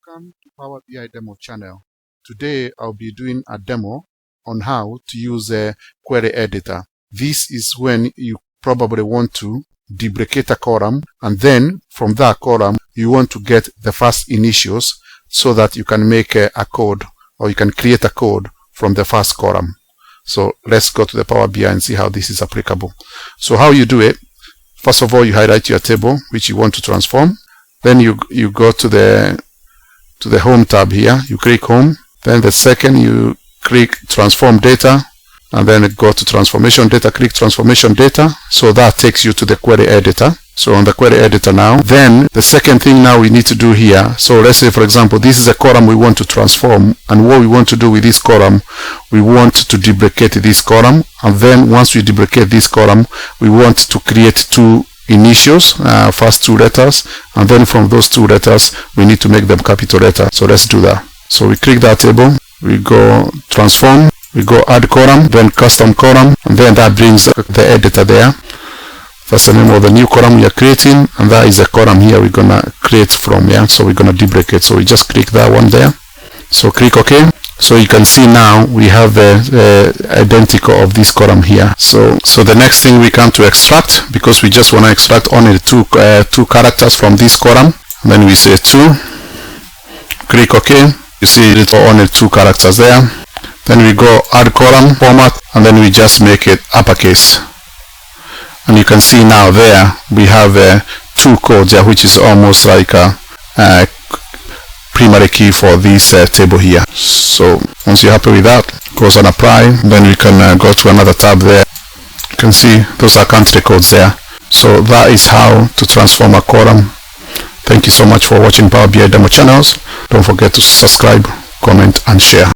Welcome to Power BI Demo channel. Today I'll be doing a demo on how to use a query editor. This is when you probably want to duplicate a column, and then from that column you want to get the first initials so that you can make a code, or you can create a code from the first column. So let's go to the Power BI and see how this is applicable. So how you do it: first of all, you highlight your table which you want to transform. Then you go to the home tab here. You click home. Then the second you click transform data, and then go to transformation data. Click transformation data. So that takes you to the query editor. So on the query editor now, then the second thing now we need to do here. So let's say, for example, this is a column we want to transform, and what we want to do with this column, we want to duplicate this column, and then once we duplicate this column, we want to create two initials, first two letters, and then from those two letters we need to make them capital letter. So let's do that. So we click that table, we go transform, we go add column, then custom column, and then that brings the editor there. That's the name of the new column we are creating, and that is a column here we're gonna create from. So we're gonna duplicate. So we just click that one there. So click OK. So you can see now we have the identical of this column here. So the next thing we come to extract, because we just want to extract only two characters from this column. And then we say 2. Click OK. You see it only 2 characters there. Then we go add column format, and then we just make it uppercase. And you can see now there we have 2 codes here, which is almost like a primary key for this table here. So once you're happy with that, goes on apply. Then we can go to another tab there. You can see those are country codes there. So that is how to transform a column. Thank you so much for watching Power BI Demo channels. Don't forget to subscribe, comment and share.